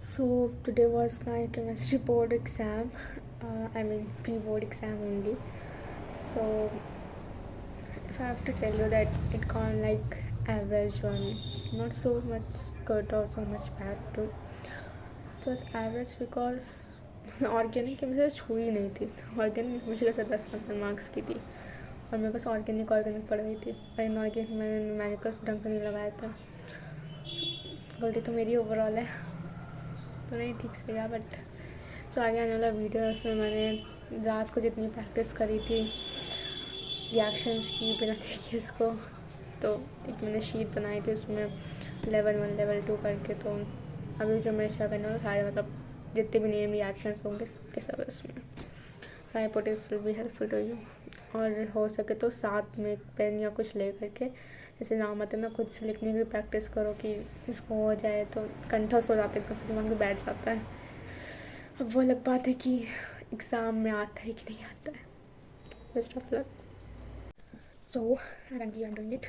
So today was my chemistry board exam. I mean pre-board exam only. So if I have to tell you that it gone like average one, not so much good or so much bad too. So it's average because organic की मुझे छू ही नहीं थी. Organic मुश्किल से 10-15 marks की थी और मेरे पास ऑर्गेनिक ऑर्गेनिक पड़ गई थी और इनऑर्गेनिक मैंने न्यूमेरिकल्स ढंग से नहीं लगाया था. गलती तो मेरी ओवरऑल है, तो नहीं ठीक से गया. बट जो आगे आने वाला वीडियो है उसमें मैंने रात को जितनी प्रैक्टिस करी थी रिएक्शंस की बिना देखे इसको, तो एक मैंने शीट बनाई थी उसमें लेवल 1 लेवल 2 करके. तो अभी जो मैं शेयर करने वाला सारे मतलब जितने भी नेम रिएक्शंस होंगे सबके सब है उसमें. So I put it will be helpful to you. और हो सके तो साथ में एक पेन या कुछ ले करके जैसे नाम आते ना खुद से लिखने की प्रैक्टिस करो कि इसको हो जाए तो कंठस्थ हो जाते एकदम से दिमाग में बैठ जाता है. अब वो अलग बात है कि एग्ज़ाम में आता है कि नहीं आता है. Best of luck. So currently I'm doing it.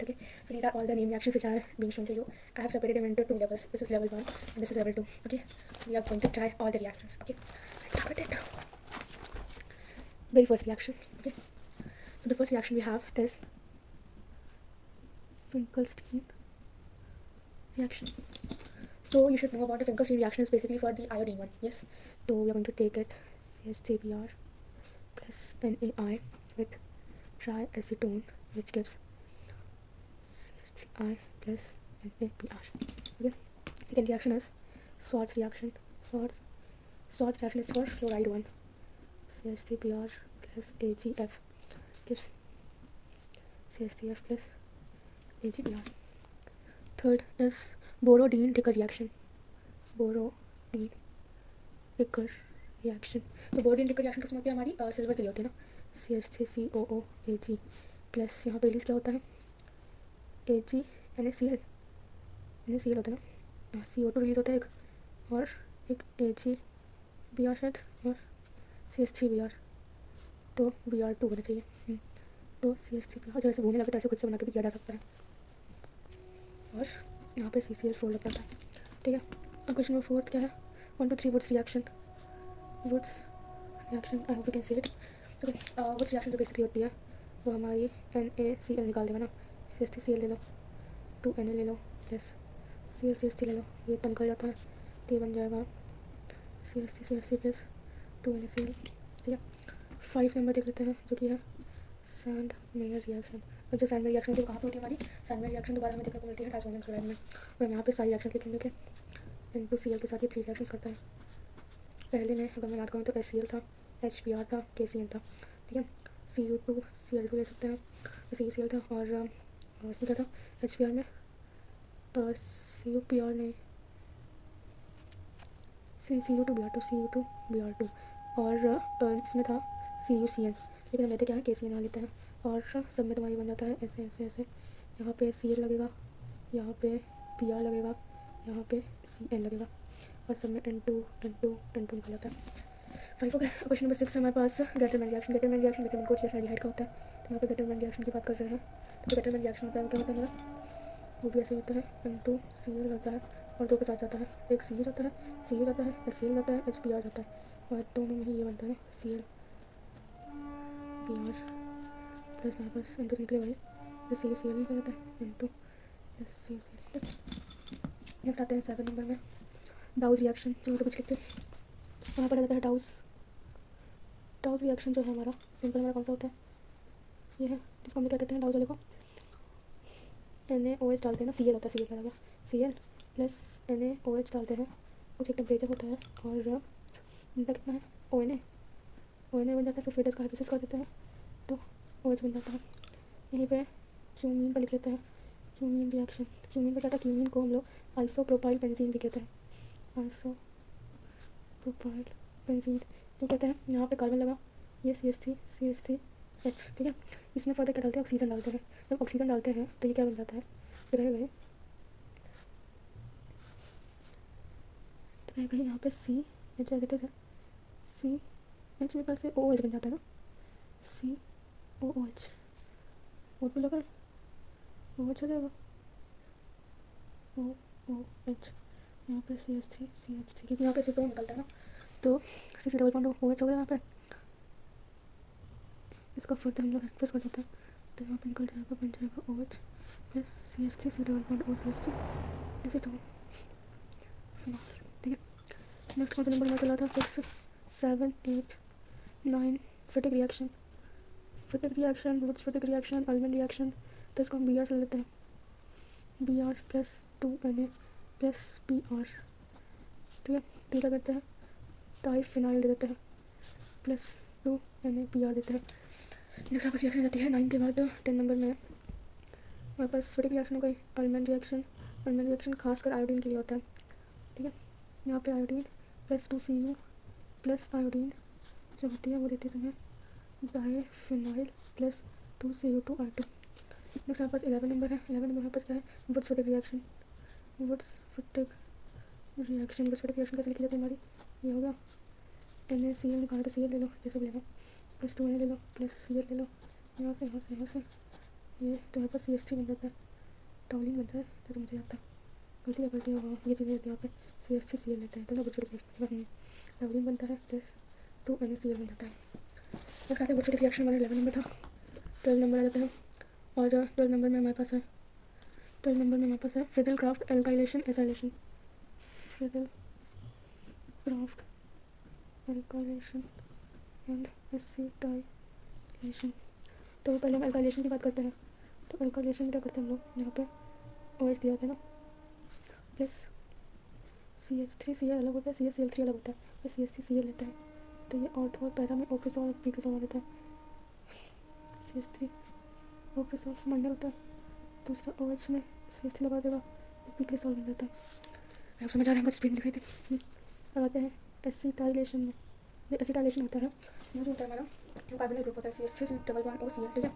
Okay. So these are all the name reactions which are being shown to you. I have separated them into two levels. This is level 1 and this is level 2. Okay. So we are going to try all the reactions. Okay. Let's start with it. Very first reaction. Okay. So the first reaction we have is Finkelstein reaction. So you should know about the Finkelstein reaction is basically for the iodine one. Yes. So we are going to take it CH3Br plus NaI with triacetone, which gives CH3I plus NaBr. Okay. Second reaction is Swartz reaction. Swartz reaction is for fluoride 1. CH3Br plus AgF gives CH3F plus AgBr. Third is Borodine-Dicker reaction. Borodine-Dicker reaction. So Borodine-Dicker reaction किसमें होती है हमारी silver के लिए होती है ना. CH3COOAg plus यहाँ पे रिलीज क्या होता है Ag NaCl होता है ना. CO2 रिलीज होता है एक और एक AgBr शायद और CH3Br, तो Br2 होना चाहिए. तो CH3Br जैसे बोलने लगे तो ऐसे खुद से बना के भी किया जा सकता है और यहाँ पे CCl4 लग जाता है. ठीक है. अब क्वेश्चन नंबर 4 क्या है 1 to 3 Wurtz reaction. I hope you can see it. Okay. Wurtz reaction जो बेसिकली होती है वो हमारी NaCl निकाल देगा ना. CH3Cl ले लो 2Na ले लो प्लस CH3 ले लो, ये तो निकल जाता है तो ये बन जाएगा CH3CH3 प्लस 2NaCl. ठीक है. 5 नंबर देख लेते हैं जो कि है सैंड मेयर रिएक्शन. अब जो सैंड मेयर रिएक्शन है कहाँ पे होती है हमारी सैंड मेयर रिएक्शन दोबारा हमें देखने को मिलती है ट्राइसोडियम क्लोराइड में. और हम यहाँ पे सारी रिएक्शन लिखेंगे कि N2Cl के साथ ये 3 रिएक्शन करता है. पहले में अगर मैं याद करूँ तो HCl था, HBr था, KCl था. ठीक है. Cu2Cl2 ले सकते हैं, CuCl था और इसमें क्या था HBr में CuPr नहीं Cu2Br2 और इसमें था CuCl. लेकिन हम लेते क्या है KCl यहाँ लेते हैं और सब में तुम्हारी बन जाता है ऐसे ऐसे ऐसे. यहाँ पे Cl लगेगा, यहाँ पे Br लगेगा, यहाँ पे Cl लगेगा और सब में N2 निकल जाता है. 5 हो गया. क्वेश्चन नंबर 6 हमारे पास गेटरमैन रिएक्शन को CH एल्डिहाइड का होता है. तो यहाँ पे गेटरमैन रिएक्शन की बात कर रहे हैं. तो गेटरमैन रिएक्शन होता है क्या होता है हमारा वो भी ऐसे होता है N2Cl होता है और दो के साथ जाता है एक Cu जाता है HCl जाता है HBr जाता है और दोनों में ही ये बनता है ClBr प्लस यहाँ पर N2 निकले हुए फिर CuCl निकल जाता है N2 प्लस CuCl. नेक्स्ट आते हैं 7 नंबर में डाउज रिएक्शन. चलो से कुछ लिखते हैं. वहाँ पर जाता है डाउज रिएक्शन जो है हमारा सिंपल हमारा कौन सा होता है ये है जिसको हम क्या कहते हैं डाउज वाले को NaOH डालते हैं ना. Cl होता है, Cl क्या आ गया Cl प्लस NaOH डालते हैं. कुछ एक टेम्परेचर होता है और मिलता कितना है ONA बन जाता है. फिर फेटस का हाइपोथेसिस कर देते हैं तो OH बन जाता है. यहीं पे क्यूमीन का लिख लेते हैं क्यूमीन रिएक्शन. क्यूमीन का क्या था क्यूमीन को हम लोग आइसोप्रोपाइल बेंजीन भी कहते हैं. आइसोप्रोपाइल बेंजीन क्यों कहते हैं यहाँ पे कार्बन लगा ये CH3 H. ठीक है. इसमें फर्दर क्या डालते हैं ऑक्सीजन डालते हैं. जब ऑक्सीजन डालते हैं तो ये क्या बन जाता है तो रह गए यहाँ पे CH देते थे CH में से OH बन जाता है ना COOH और भी लगा OH हो जाएगा OOH यहाँ पे CH3 क्योंकि यहाँ पे सिर्फ निकलता है ना, तो CC डबल बॉन्ड OH हो गया यहाँ पे। इसका फुर्ते हम लोग प्रेस कर देते हैं तो यहाँ पे निकल जाएगा, बन जाएगा OH plus CH3 C double bond OCH3 acetone phenol. ठीक है, नेक्स्ट कौन सा नंबर में चला था? 6, 7, 8, 9 Fittig reaction, Wurtz Fittig reaction, almond reaction. तो इसको हम BR से लेते हैं, BR plus 2Na plus PR। ठीक है, तो क्या करते हैं, डाइफिनाइल दे देते हैं प्लस 2Na PR देते हैं। नेक्स्ट आपस रिएक्शन जाती है 9 के बाद 10 नंबर में हमारे पास फिटिक रिएक्शन हो गई, अल्मंड रिएक्शन खासकर आयोडीन के लिए होता है। ठीक है, यहाँ पे iodine plus 2Cu plus iodine जो होती है वो देती है तुम्हें डाइफिनाइल प्लस 2Cu2R2। नेक्स्ट हमारे पास 11 नंबर है। 11 नंबर हमारे पास क्या है, वुड्स फिटिक रिएक्शन कैसे लिखी जाती है हमारी, ये हो गया NaCl निकाला तो Cl ले लो जैसे भी लेना, प्लस 2Na ले लो प्लस Cl ले लो, यहाँ से ये तो यहाँ पर CH3 बन जाता है, टॉलिन बनता है। तो मुझे आता है गलती क्या करती है, हाँ ये चीज़ें यहाँ पे CH3 Cl लेते हैं तो ना वुड्स फिटिक रिएक्शन टॉलिन बनता है प्लस 2NaCl बन जाता है। नेक्स्ट आते हैं वुड्स फिटिक रिएक्शन, हमारा 11 नंबर था। 12 नंबर आ जाता है और 12 नंबर में हमारे पास है Friedel Crafts alkylation acylation, and acetylation. तो पहले हम एल्काइलेशन की बात करते हैं। तो एल्काइलेशन में क्या करते हैं हम लोग, यहाँ पे OH दिया होता है ना प्लस CH3Cl अलग होता है, CaCl3 अलग होता है, प्लस CH3Cl लेता है तो ये ऑर्थो और पैरा में ओक्रिसोल और पीक्रिसोल आ जाता है। CH3 ओक्रिसोल माइनर होता है, दूसरा OH में CH3 लगा देगा तो पीक्रिसोल बन जाता है। अब समझ आ रहा है, बस स्पीड लिख रही थी। अब आते हैं एसिटाइलेशन में। ये एसिटाइलेशन होता है, ये जो होता है हमारा कार्बोनिल ग्रुप होता है CH3 डबल बॉन्ड OCl। ठीक है,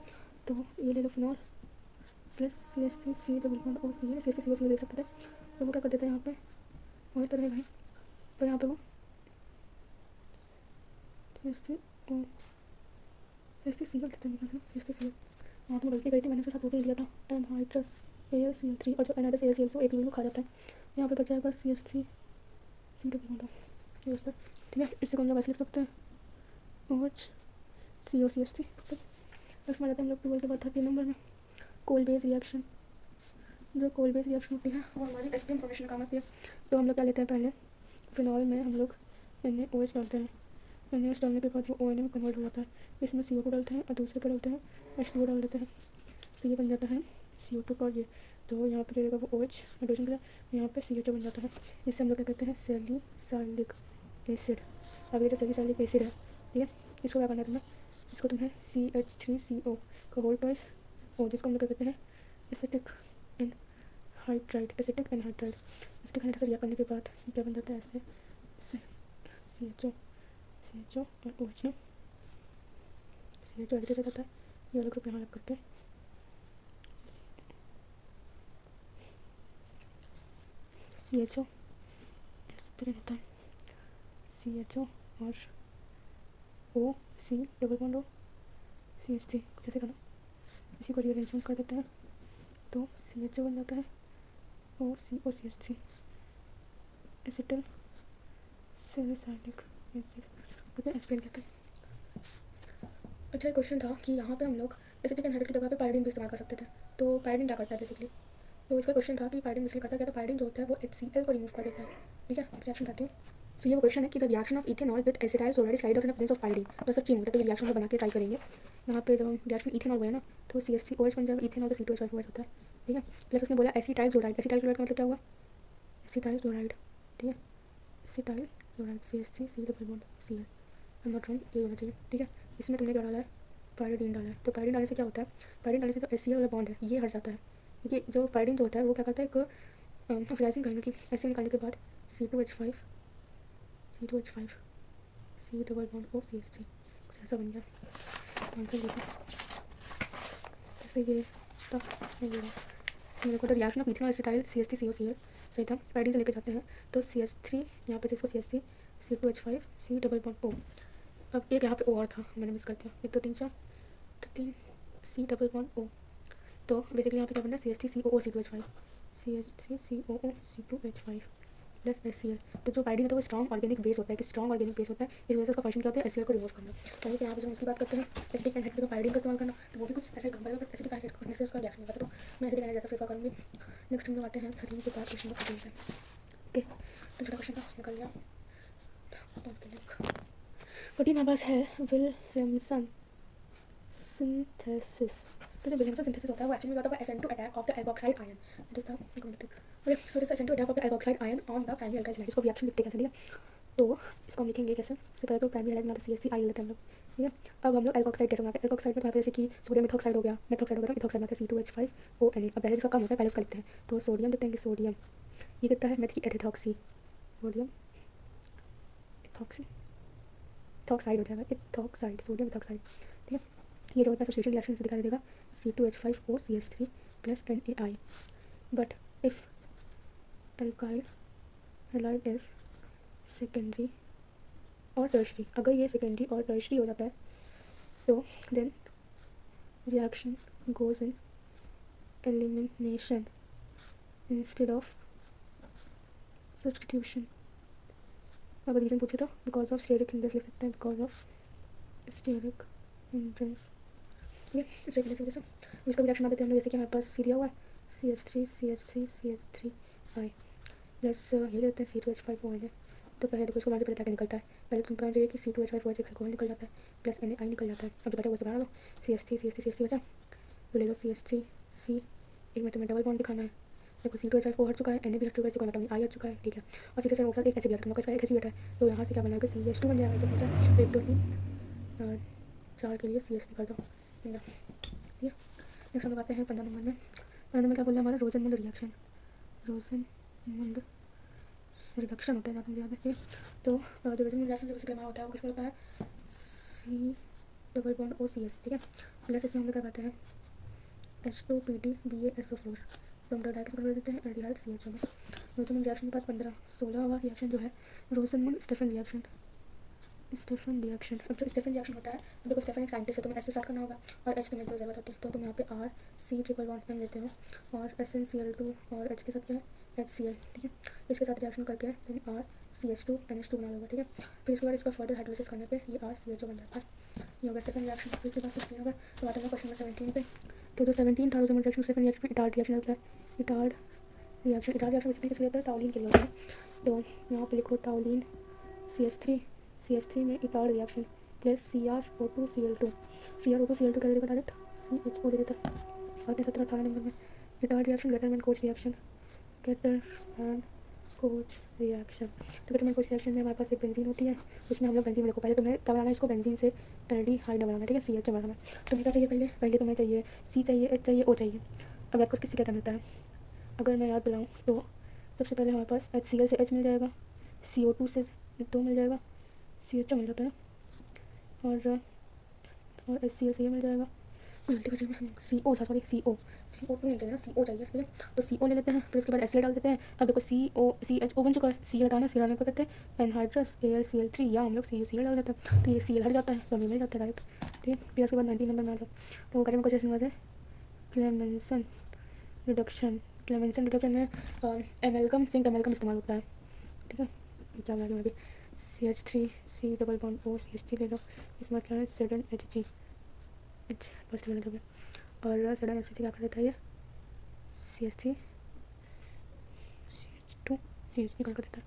तो ये ले लो phenol plus CH3 double bond OCl, CH3CO देख सकते थे तो वो क्या कर देते हैं यहाँ पे वो इस तरह है भाई, तो यहाँ पे वो CH3Cl देते हैं मेरे ख्याल से CH3Cl। हाँ तो गलती करी थी, मैंने उसके साथ वो भी लिया था एनहाइड्रस AlCl3 और जो एनहाइड्रस AlCl तो एक दूसरे को खा जाता है। यहाँ पे बच जाएगा CH3 C डबल बॉन्ड ये होता है। ठीक है, इससे को हम लोग ऐसे लिख सकते हैं OH COCH3। तो इसमें आ जाते हैं हम लोग 12 के बाद 13 नंबर में कोल बेस रिएक्शन। जो कोल बेस रिएक्शन होती है वो हमारी एसपी इन्फॉर्मेशन काम आती है। तो हम लोग क्या लेते हैं, पहले फिनॉल में हम लोग NaOH डालते हैं, NaOH डालने के बाद वो ONA में कन्वर्ट हो जाता है, इसमें CO2 डालते हैं और दूसरे क्या डालते हैं H2O डाल देते हैं तो ये बन जाता है CO2 और ये, तो यहाँ पे रहेगा वो OH हाइड्रोजन के साथ, यहाँ पे CHO बन जाता है। इससे हम लोग क्या कहते हैं सैलिसाइलिक एसिड। अब ये जो सैलिसाइलिक एसिड है, ठीक है, इसको क्या करना है तुम्हें, इसको तुम्हें CH3CO का होल ट्वाइस और जिसको हम लोग क्या कहते हैं एसिटिक एनहाइड्राइड से रिएक्ट करने के बाद क्या बन जाता है ऐसे CHO और OH ना, CHO एडिट हो जाता है, ये वाला ग्रुप यहाँ रख करके CHO एस्पिरिन होता है, CHO और OC double bond O CH3 जैसे करना, इसी को रीअरेंजमेंट कर देते हैं तो CHO बन जाता है OCOCH3 एसिटल सैलिसाइलिक एसिड कहते हैं, एस्पिरिन कहते हैं। अच्छा, एक क्वेश्चन था कि यहाँ पे हम लोग एसिटिक एनहाइड्रेट की जगह पे पायरीन भी इस्तेमाल कर सकते थे, तो पायरीन क्या करता है बेसिकली, तो इसका क्वेश्चन था कि पायरीन इसलिए करता है क्या, तो पायरीन जो होता है वो HCl को रिमूव कर देता है। ठीक है, एक रिएक्शन बताती हूँ। तो ये वो क्वेश्चन है कि the reaction of ethanol with acetyl chloride slide out in presence of pyrene, तो सब चेंज होता है। तो ये रिएक्शन हम बना के ट्राई करेंगे। यहाँ पे जब रिएक्शन इथेनॉल हुआ है ना तो CH3OH बन जाएगा, इथेनॉल तो C2H5OH होता है। ठीक है, प्लस उसने बोला एसिटाइल क्लोराइड का मतलब क्या हुआ, एसिटाइल क्लोराइड। ठीक है, acetyl chloride CH3C double bond Cl, I am not wrong, ये होना चाहिए। ठीक है, इसमें तुमने क्या डाला है, पायरीन डाला है। तो पायरीन डालने से क्या होता है, पायरीन डालने से जो HCl वाला बॉन्ड है ये हट जाता है, क्योंकि जो पायरीन जो होता है वो क्या करता है, एक ऑक्सीडाइजिंग कहेंगे कि ऐसे निकालने के बाद C2H5 C double bond O CH3 कुछ ऐसा बन गया आंसर देखो। जैसे ये था मेरे को तो reaction of ethanol acetyl CH3COCl सही था, पायरीन से लेकर जाते हैं तो CH3 यहाँ पे जिसको CH3 C2H5 C double bond O। अब एक यहाँ पे O और था, मैंने मिस कर दिया, 1 2 3 4 तो 3 C डबल बॉन्ड O। तो बेसिकली यहाँ पे क्या बनना है CH3COO C2H5 CH3COO C2H5। Plus HCl। तो जो पाइरीन है तो वो स्ट्रॉन्ग ऑर्गेनिक बेस होता है कि स्ट्रॉन्ग ऑर्गेनिक बेस होता है, इस वजह से उसका फंक्शन क्या होता है HCl को रिमूव करना। वहीं पे यहाँ पे जब हम उसकी बात करते हैं एसिडिक एनहाइड्रेट का पाइरीन का इस्तेमाल करना, तो वो भी कुछ ऐसा ही काम करेगा, बट एसिडिक एनहाइड्रेट करने से उसका रिएक्शन होता है। तो मैं एसिडिक एनहाइड्रेट प्रेफर करूँगी। नेक्स्ट हम लोग आते हैं 13 के बाद क्वेश्चन नंबर 14 से। ओके, तो छोटा क्वेश्चन था निकल गया। ऑर्गेनिक 14 हमारे पास है विलियमसन सिंथेसिस। तो जो विलियमसन सिंथेसिस होता है वो एक्चुअली होता है SN2 attack of the alkoxide ion. It is the okay, so this SN2 attack of the alkoxide ion on the primary alkyl halide. इसको रिएक्शन लिखते हैं कैसे, ठीक है। तो इसको हम लिखेंगे कैसे, तो पहले तो प्राइमरी हैलाइड में CH3 आई लेते हैं हम लोग, ठीक है। अब हम लोग एल्कोक्साइड कैसे बनाते हैं, एल्कोक्साइड में तो यहाँ पे जैसे कि सोडियम मिथॉक्साइड हो गया, मेथॉक्साइड हो गया, मिथॉक्साइड में C2H5ONA। अब पहले जिसका कम होता है पहले उसका लिखते हैं, तो सोडियम देते हैं कि सोडियम, ये कितना है मेथ की एथिथॉक्सी, सोडियम इथॉक्सी इथॉक्साइड हो जाएगा, इथॉक्साइड सोडियम इथॉक्साइड, ठीक है। ये जो होता है सब्स्टिट्यूशन रिएक्शन से दिखाई देगा C2H5OCH3 plus NaI। But if alkyl halide is secondary और टर्शरी, अगर ये सेकेंडरी और टर्शरी हो जाता है तो then reaction goes in elimination instead of substitution. अगर रीज़न पूछे तो बिकॉज ऑफ स्टेरिक हिंड्रेंस लिख सकते हैं, बिकॉज ऑफ स्टेरिक हिंड्रेंस, ठीक है। इस वजह से इसका भी रिएक्शन आ देते हैं हम लोग, जैसे कि हमारे पास सी दिया हुआ है CH3 प्लस ये लेते हैं C2H5ONA। तो पहले देखो इसको वहाँ से पहले क्या निकलता है, पहले तुम पता चाहिए कि C2H5OH अल्कोहल निकल जाता है, प्लस NaI निकल जाता है। अब जो बचा वो बना लो, CH3 बचा, तो ले लो CH3C, एक में तुम्हें डबल बॉन्ड दिखाना है। देखो C2H5O हट चुका है, Na भी हट चुका है, इसको मतलब I हट चुका है, ठीक है। और C2H5O एक ऐसे भी हट इसका एक ऐसे भी हटा है, तो यहाँ से क्या बनाएगा CH2 बन जाएगा। तो बचा 1 2 3 4 के लिए CH निकाल दो, ठीक है। नेक्स्ट हम लोग आते हैं 15 नंबर में। 15 नंबर क्या बोल रहे हैं हमारा रोजनमुंड रिएक्शन, रोजनमुंड रिडक्शन होता है जहाँ मुझे याद है, ठीक। तो जो रोजनमुंड रिएक्शन बेसिकली हमारा होता है वो किसमें होता है C डबल बॉन्ड OCl, ठीक है। प्लस इसमें हम लोग क्या करते हैं H2PdBaSO4, तो हम डायरेक्ट कर देते हैं एल्डिहाइड CHO में। रोजनमुंड रिएक्शन के बाद 16वां रिएक्शन जो है रोजनमुंड स्टेफन रिएक्शन। स्टेफन रिएक्शन, अब जो स्टेफन रिएक्शन होता है, अब देखो स्टेफन एक साइंटिस्ट है, तुम्हें ऐसे स्टार्ट करना होगा और H तुम्हें की जरूरत होती है, तो तुम यहाँ पे RC ट्रिपल बॉन्ड N लेते हो और SnCl2 और H के साथ क्या है HCl, ठीक है। इसके साथ रिएक्शन करके तुम RCH2NH2 बना लोगे, ठीक है। फिर इसके बाद इसका फर्दर हाइड्रोलिसिस करने पे ये RCHO बन जाता है। ये होगा स्टेफन रिएक्शन। फिर इसके बाद 16 होगा, तो आते हैं क्वेश्चन नंबर 17 पे। तो जो 17 था Rosenmund reaction Stephen reaction Etard reaction होता है, इटार्ड रिएक्शन बेसिकली किस लिए होता है, टाउलिन के लिए होता है। तो यहाँ पे लिखो टाउलिन CH3 में इटार्ड रिएक्शन प्लस CrO2Cl2 क्या दे देगा डायरेक्ट CHO दे देता है। आते हैं 17 18 नंबर में Etard reaction Gattermann coach reaction, Gattermann coach reaction. तो गेटरमैन कोच रिएक्शन में हमारे पास एक बेंजीन होती है, उसमें हम लोग बेंजीन में देखो पहले तुम्हें क्या बनाना है, इसको बेंजीन से एल्डिहाइड बनाना है, ठीक है। CHO बनाना है। तुम्हें क्या चाहिए पहले तुम्हें चाहिए C चाहिए H चाहिए O चाहिए। अब आपको किससे क्या मिलता है, अगर मैं याद दिलाऊँ तो सबसे पहले हमारे पास HCl से H मिल जाएगा, CO2 से 2 मिल जाएगा, CHO मिल जाता है, और HCl से ये मिल जाएगा, CO2 नहीं चाहिए ना, CO चाहिए, ठीक है। तो CO ले लेते हैं, फिर उसके बाद HCl डाल देते हैं। अब देखो CHO बन चुका है, C हटाना है, C हटाने पर कहते हैं एनहाइड्रस AlCl3, या हम लोग CuCl डाल देते हैं, तो ये Cl हट जाता है, तो हमें मिल जाता है डायरेक्ट, ठीक है। फिर उसके बाद 19 नंबर में आ जाओ, तो करेंगे कुछ ऐसे है क्लेमेंसन रिडक्शन। क्लेमेंसन रिडक्शन में एमेल्गम जिंक एमेल्गम इस्तेमाल होता है, ठीक है। क्या बना दूँ अभी CH3C double bond O CH3 ले लो, इसमें क्या है Zn H पॉजिटिव बना लोगे, और Zn HCl क्या कर देता है ये CH3 CH2 CH निकाल कर देता है,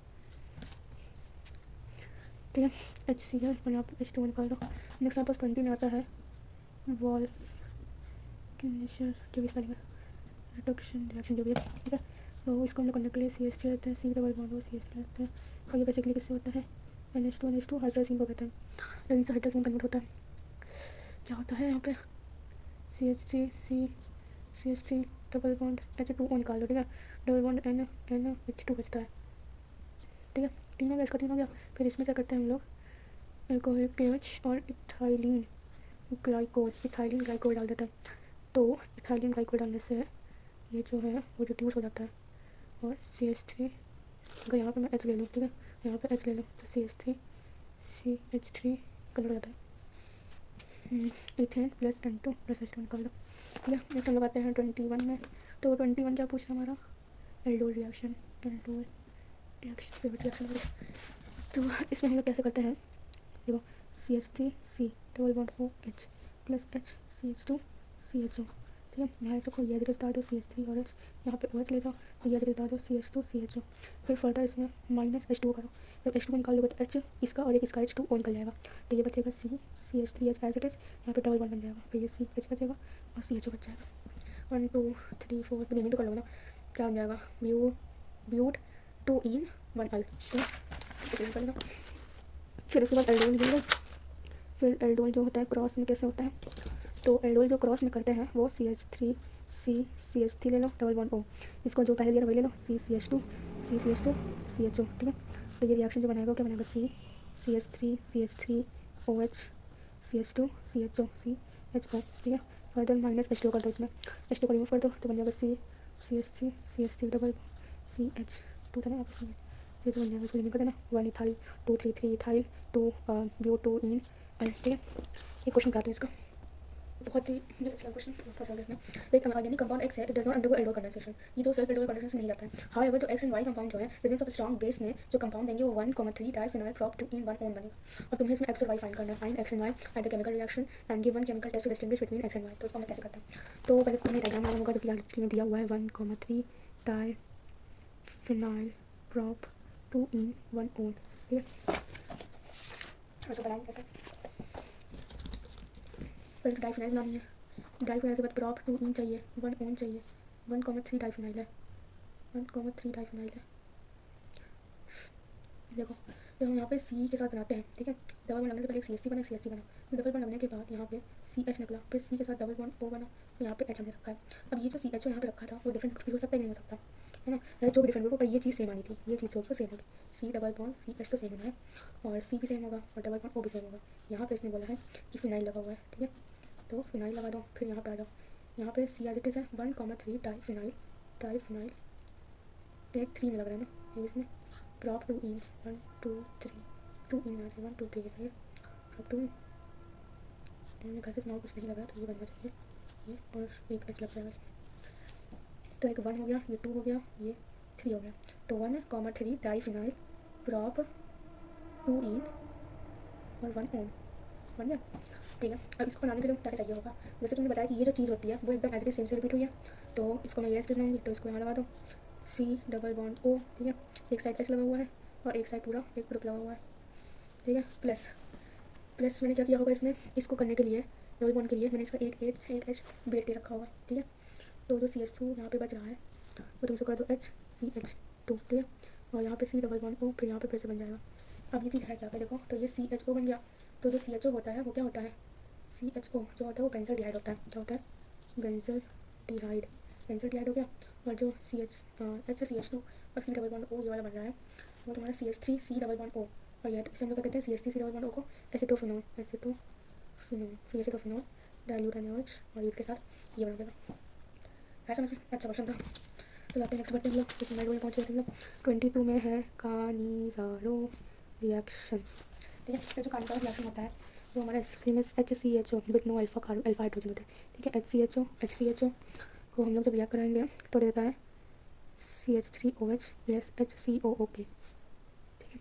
ठीक है। HCl और यहाँ पर H2 निकाल दो। नेक्स्ट हमारे पास 20 में आता है वोल्केनिशर जो भी स्पेलिंग है, रिडक्शन रिएक्शन जो भी है, ठीक है। तो इसको हम लोग करने के लिए CH3 लेते हैं, C double bond O CH लेते हैं, और ये बेसिकली किससे होता है NH2 हाइड्रोजन को कहते हैं, लेकिन से हाइड्रोजन कन्वर्ट होता है, क्या होता है यहाँ पे CH3 डबल बॉन्ड H2O निकाल दो, ठीक है। डबल बॉन्ड NH2 बचता है, ठीक है। 3 हो गया, इसका 3 हो गया। फिर इसमें क्या करते हैं हम लोग एल्कोहलिक pH और इथाइलिन ग्लाइकोल डाल देते हैं। तो इथाइलिन ग्लाइकोल डालने से ये जो है वो रिड्यूस हो जाता है, और CH3 अगर यहाँ पे मैं H ले लूँ, ठीक है, यहाँ पे H ले लूँ तो CH3CH3 कन्वर्ट हो जाता है ethane plus N2 plus H2 निकाल दो, ठीक है। नेक्स्ट हम लोग आते हैं 21 में। तो 21 क्या पूछ रहा है हमारा aldol reaction, aldol favourite reaction. तो इसमें हम लोग कैसे करते हैं, देखो CH3C double bond OH plus HCH2CHO, ठीक है। यहाँ से रखो, ये एच डाल दो CH3 और H, यहाँ पे OH ले जाओ, ये एच डाल दो CH2CHO। फिर फर्दर इसमें -H2 करो, जब H2 को निकाल दोगे तो H इसका और एक इसका H2O निकल जाएगा, तो ये बचेगा CH3H एज इट इज़, यहाँ पे डबल बॉन्ड बन जाएगा, फिर ये CH बचेगा और CHO बच जाएगा। 1 2 3 4 तो गेमिंग तो कर लो ना, क्या बन जाएगा, ब्यूट 2 इन 1 अल, कर लो। फिर उसके बाद एल्डोल मिलेगा। फिर एल्डोल जो होता है क्रॉस में कैसे होता है, तो एल्डोल जो क्रॉस में करते हैं वो CH3 ले लो डबल बॉन्ड O, इसको जो पहले दिया वही ले लो CH2 CHO, ठीक है। तो ये रिएक्शन जो बनाएगा क्या बनेगा, CH3 OH CH2 CHO, ठीक है। फर्दर -H2 कर दो, इसमें H2 को रिमूव कर दो तो बन जाएगा CH3 डबल CH2 था ना, यहाँ पे बन जाएगा, इसको रिमूव कर देना, 1 इथाइल 2 3 इथाइल 2 ब्यू 2 इन, ठीक है। ये क्वेश्चन कराते हैं इसका, बहुत ही अच्छा क्वेश्चन, फंसा गया इसमें। एक ऑर्गेनिक कंपाउंड X है, it does not undergo Aldo condensation, ये तो सेल्फ एल्डो कंडेंसेशन नहीं जाता है। हाउएवर जो X एंड Y कंपाउंड जो है प्रेजेंस ऑफ स्ट्रॉन्ग बेस में जो कंपाउंड देंगे वो 1,3 डाइफिनाइल प्रॉप 2 इन 1 ओन बनेगा, और तुम्हें इसमें X और Y फाइंड करना है, find X and Y at the chemical reaction and give one chemical test to distinguish between X and Y। तो उसको हम कैसे करते हैं, तो पहले तुम्हें डायग्राम बनाना होगा, जो कि दिया हुआ है 1,3 डाइफिनाइल प्रॉप 2 इन 1 ओन, ठीक है। उसको बनाएंगे कैसे, पहले डाइफिनाइल बनानी है, डाइफिनाइल के बाद प्रॉप 2 इन चाहिए, 1 ओन चाहिए, 1,3 डाइफिनाइल है, 1,3 डाइफिनाइल है। देखो जब हम यहाँ पे C के साथ बनाते हैं, ठीक है, डबल बॉन्ड लगने से पहले एक CH3 बना, CH3 बना, फिर डबल बॉन्ड लगने के बाद यहाँ पे CH निकला, फिर C के साथ डबल बॉन्ड O बना, फिर यहाँ पे H हमने रखा है। अब ये जो CH यहाँ पे रखा था वो डिफरेंट भी हो सकता है, नहीं हो सकता है ना, जो भी डिफरेंट होगा पर ये चीज़ सेम आनी थी, ये चीज़ होगी वो सेम होगी, C डबल बॉन्ड CH तो सेम होना है, और C भी सेम होगा और डबल बॉन्ड O भी सेम होगा। यहाँ पे इसने बोला है कि फिनाइल लगा हुआ है, ठीक है, तो फिनाइल लगा दो। फिर यहाँ पे आ जाओ, यहाँ पे C एज इट इज़ है 1,3 डाइफिनाइल, एक 3 में लग रहा है ना, इसमें प्रॉप 2 इन 1 2 3 2 इन आ जाए 1 2 3 सही है, प्रॉप 2 इन, मेरे ख्याल से इसमें और कुछ नहीं लग रहा तो ये बनना चाहिए, ये और एक H लग जाएगा इसमें, तो एक 1 हो गया, ये 2 हो गया, ये 3 हो गया, तो 1,3 डाइफिनाइल प्रॉप 2 इन और 1 ओन बन गया, ठीक है। अब इसको बनाने के लिए क्या चाहिए होगा, जैसे तुमने बताया कि ये जो चीज़ होती है वो एकदम एज इट इज सेम से रिपीट हुई है, तो इसको मैं ये लिख लूँगी, तो इसको यहाँ लगा दो C डबल बॉन्ड O, ठीक है, एक साइड H लगा हुआ है और एक साइड पूरा एक ग्रुप लगा हुआ है, ठीक है। प्लस मैंने क्या किया होगा इसमें, इसको करने के लिए डबल बॉन्ड के लिए मैंने इसका एक H बेट दे रखा होगा, ठीक है। तो जो CH2 यहाँ पे बच रहा है वो तुम इसको कर दो HCH2, ठीक है, और यहाँ पे C डबल बॉन्ड O, फिर यहाँ पे फिर से बन जाएगा। अब ये चीज़ है क्या पे देखो, तो ये CHO बन गया, तो जो CHO होता है वो क्या होता है, CHO जो होता है वो बेंजल डिहाइड होता है, क्या होता है, बेंजल डिहाइड हो गया, और जो HCH2 और C डबल बॉन्ड O ये वाला बन रहा है वो तुम्हारा CH3C डबल बॉन्ड O, और ये तो इसे हम लोग क्या कहते हैं CH3C डबल बॉन्ड O को एसिटोफिनोल, फिर एसिटोफिनोल डाइल्यूट NaOH और ये के साथ ये बन जाएगा। ऐसा समझ में अच्छा क्वेश्चन था। तो जाते हैं नेक्स्ट बढ़ते हैं हम लोग, इस में पहुँच गए हम लोग 22 में है कानिज़ारो रिएक्शन, ठीक है। तो जो कानिज़ारो रिएक्शन होता है वो हमारा एक्सक्रीमेस HCHO with no alpha hydrogen होता है, ठीक है। HCHO को हम लोग जब रिएक्ट कराएंगे तो देता है CH3OH प्लस HCOOK, ठीक है।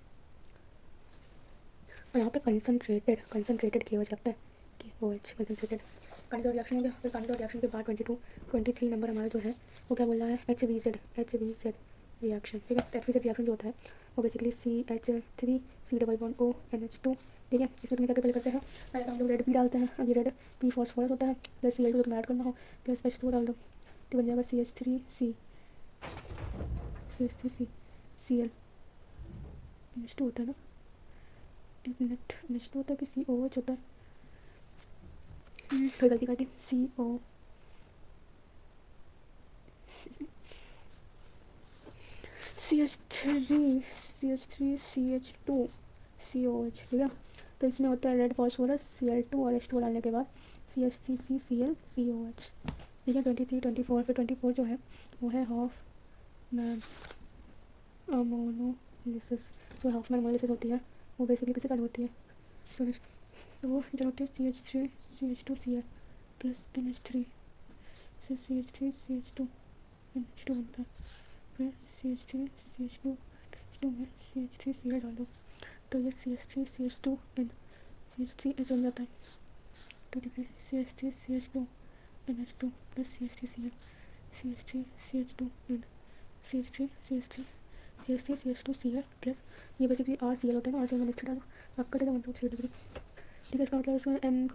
और यहाँ पे कंसनट्रेटेड KOH लगता है, KOH कंसनट्रेटेड। कानिज़ारो रिएक्शन हो गया, फिर कानिज़ारो रिएक्शन के बाद 23 नंबर हमारा जो है वो क्या बोल रहा है, HVZ रिएक्शन, ठीक है। HVZ रिएक्शन जो होता है वो basically CH3C double bond O NH2, ठीक है। इसमें तुम्हें क्या पहले करते हैं, पहले तो हम लोग रेड P डालते हैं, अब ये रेड P फॉस्फोरस होता है, प्लस Cl2 जो तुम्हें ऐड करना हो, प्लस H2 डाल दो, तो बन जाएगा CH3C Cl NH2 होता है ना, एक मिनट, NH2 होता है कि COH होता है, कोई गलती कर दी, CH3CH2 COH, ठीक है। तो इसमें होता है रेड फॉस्फोरस Cl2 और H2 डालने के बाद CH3CCl COH, ठीक है। 23 24 फिर 24 जो है वो है हॉफमैन अमोनोलिसिस, जो हॉफमैन अमोनोलिसिस होती है वो बेसिकली किससे चालू होती है, तो वो जो होती है CH3CH2Cl प्लस NH3 से CH3CH2 NH2 बनता है, फिर CH3CH2 टू में CH3Cl डाल दो तो ये CH3CH2 एंड CH3H बन जाता है। तो देखिए CH3CH2NH2 plus CH3Cl CH3CH2 and CH3CH2Cl plus ये बेसिकली RCl होता है ना, RCl मैंने इसलिए डाला आपका देगा 1 2 3 डिग्री। ठीक है, इसका मतलब इसमें N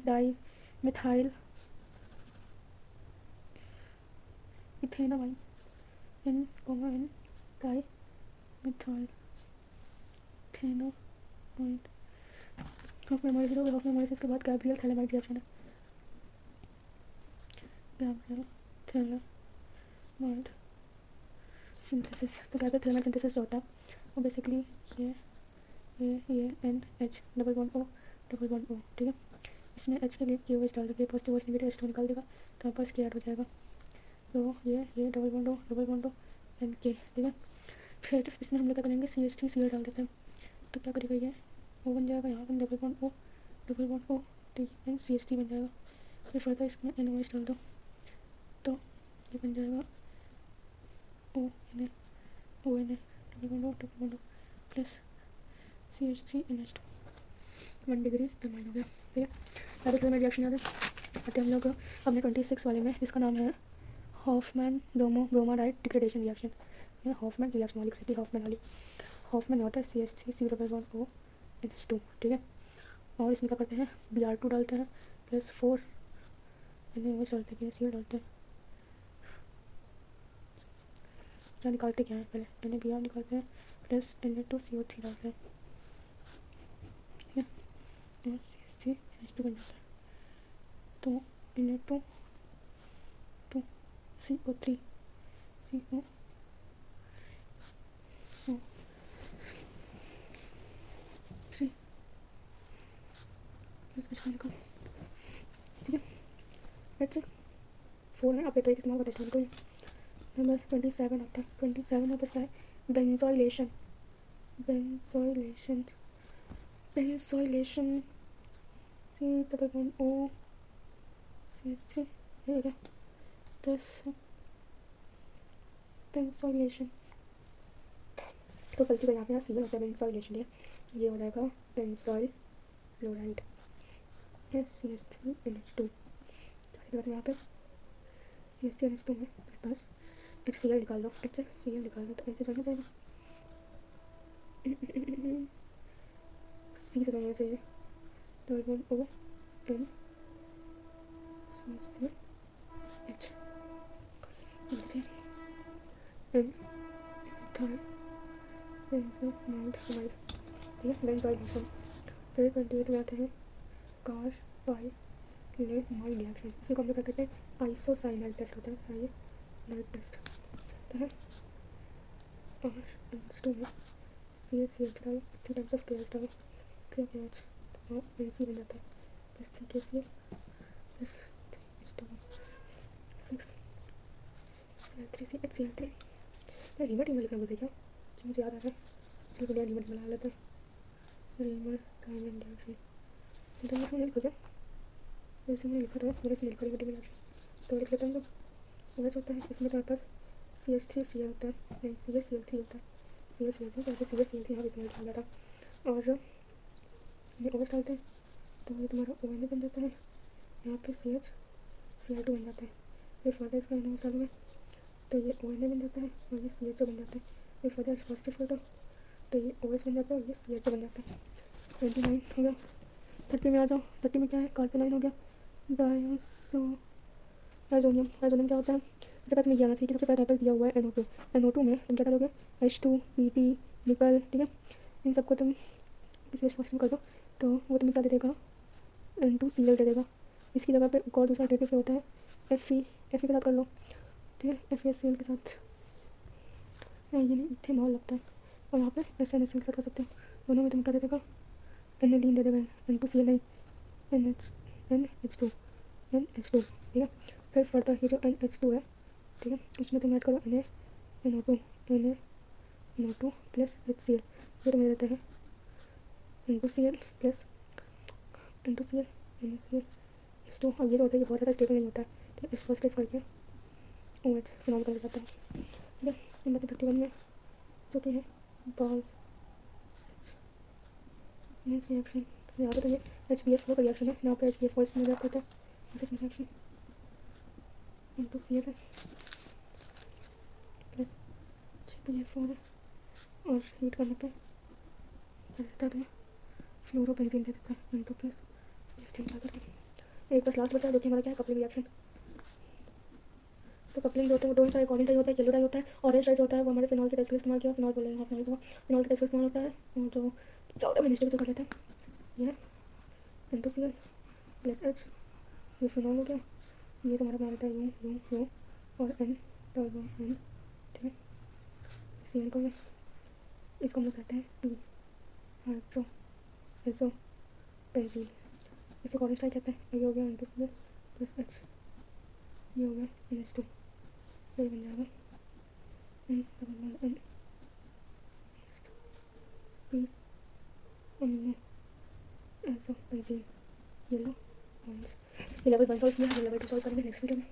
di methyl ethanamine N di methyl ethanamine half memory से हाफ मेमोरी से इसके बाद गैब्रियल थैलेमाइड रिएक्शन है। Gabriel phthalimide synthesis. तो गैब्रियल थैलेमाइड सिंथेसिस जो होता है वो बेसिकली ये NH डबल बॉन्ड O ठीक है। इसमें H के लिए KOH डाल देंगे, पॉजिटिव OH नेगेटिव H2 निकाल देगा तो आपस के ऐड हो जाएगा। तो ये डबल बॉन्ड O NK ठीक है। फिर इसमें हम लोग क्या करेंगे CH3Cl डाल देते हैं तो क्या करेगा ये O बन जाएगा, यहाँ पर डबल बॉन्ड O तो ये CH3 बन जाएगा। फिर फर्दर इसमें NOH डाल दो तो ये बन जाएगा ONA double bond O plus CH3NH2 1 degree amine हो गया। ठीक है, सारे में रिएक्शन याद है। आते हम लोग अपने 26 वाले में जिसका नाम है Hofmann bromamide degradation reaction. Hofmann reaction वाली लिखी थी, हॉफमैन होता है CH3C डबल बॉन्ड ONH2 ठीक है। और इसमें क्या करते हैं Br2 डालते हैं प्लस 4 NaOH डालते हैं, Cl डालते हैं, क्या निकालते क्या है पहले NaBr निकालते हैं प्लस Na2CO3 डालते हैं ठीक है। और CH3NH2 बन जाता है तो Na2 CO3 CO3 plus H निकाल ठीक है। H4 में आप एक इस्तेमाल करते हैं कोई नंबर 27 आता है। 27 में बस है benzoylation C double bond O CH3 ये क्या प्लस बेंजोइलेशन तो गलती कर यहाँ पे यहाँ Cl होता है बेंजोइलेशन ये हो जाएगा बेंजोइल क्लोराइड CH3NH2 यहाँ पे CH3NH2 में मेरे पास HCl निकाल दो तो ऐसे जाना जाएगा C से जाना चाहिए double bond O N CH3H N third benzoyl ठीक है बेंजोइलेशन। फिर 28 में आते हैं कार्बाइलेमाइड रिएक्शन। इसी को हम लोग क्या कहते हैं आइसोसाइनाइड टेस्ट होता है, साइनाइड टेस्ट तो है। और H2 में CH डालो 3 टाइम्स ऑफ KH डालो 3 KH तो NC बन जाता है plus 3 KCl plus H2 6 Cl3CHCl3 मैं रीमर लिखना बोलते क्या कि मुझे याद आ रहा है चलो बढ़िया रीमर बना लेते हैं। रीमर डायमंड रिएक्शन तो मैंने लिखा क्या वैसे मैंने लिखा था मेरे इसमें लिखा रीमर डायमंड रिएक्शन तो लिख लेते हैं हम लोग। OH होता है इसमें तुम्हारे पास CH3Cl होता है नहीं CHCl3 होता है CHCl3 तो CHCl3 यहाँ इस्तेमाल किया गया था। और ये OH डालते हैं तो ये तुम्हारा ONA बन जाता है, यहाँ पे CH Cl2 बन जाता है। फिर फर्दर इसका NaOH डालोगे तो ये ONA बन जाता है और ये CHO बन जाता है। फिर फर्दर H पॉजिटिव कर दो तो ये OH बन जाता है और ये CHO बन जाता है। 29 हो गया। 30 में आ जाओ। 30 में क्या है कार्बोनाइन हो गया डायज़ोनियम क्या होता है सबसे पहले तुम्हें ये आना चाहिए कि सबसे पहले यहाँ पर दिया हुआ है NO2 में तुम क्या डालोगे H2 Pt निकल ठीक है। इन सबको तुम किसी H पॉजिटिव कर दो तो वो तुम्हें क्या दे देगा N2Cl दे देगा। इसकी जगह पे एक और दूसरा अल्टरनेटिव होता है Fe के साथ कर लो ठीक है FeSCl के साथ नहीं ये नहीं इथेनॉल लगता है और यहाँ पे SnHCl के साथ कर सकते हो। दोनों में तुम्हें क्या दे देगा एनिलीन दे देगा N2Cl नहीं NH2 ठीक है। फिर फर्दर ये जो NH2 है ठीक है उसमें तुम ऐड करो NaNO2 प्लस HCl ये तुम्हें देते हैं N2Cl प्लस NaCl H2। अब ये जो होता है ये बहुत ज़्यादा स्टेबल नहीं होता है तो इस पॉजिटिव करके OH फिनॉल कर जाता है ठीक है। नंबर 31 में जो कि है balls, next reaction. यहाँ पे तो ये HBF4 का रिएक्शन है, यहाँ पे HBF4 इसमें रिएक्ट करता है, इसमें reaction into CL plus HBF4 और हीट करने पे क्या देता है, फ्लोरोबेंजीन दे देता है इंटू प्लस FG मिला करके। एक बस लास्ट बचा है जो कि हमारा क्या है, कपलिंग रिएक्शन। तो कपलिंग जो होता है वो दो साइड, ऑरेंज साइड होता है, येलो साइड होता है। ऑरेंज साइड जो होता है वो हमारे फिनॉल के टेस्ट के लिए इस्तेमाल किया, फिनॉल बोले यहाँ फिनॉल को, फिनॉल के टेस्ट के इस्तेमाल होता है। और जो ज़्यादा मिनिस्टर जो कर लेते हैं ये इंटू CL प्लस H, ये फिनॉल हो गया। ये तुम्हारा बना रहता है यू और N टर्बो N, ठीक है। CL निकल गया, इसको हम लोग कहते हैं P हाइड्रो एसो बेंजीन, इसे कॉलेज ट्राई कहते हैं। ये हो गया इंटू CL प्लस H, ये हो गया NH2, ये बन जाएगा N double N P amino एसो बेंजीन, येलो ऑरेंज। ये लेवल 1 सॉल्व किया, ये लेवल 2 सॉल्व करेंगे नेक्स्ट वीडियो में।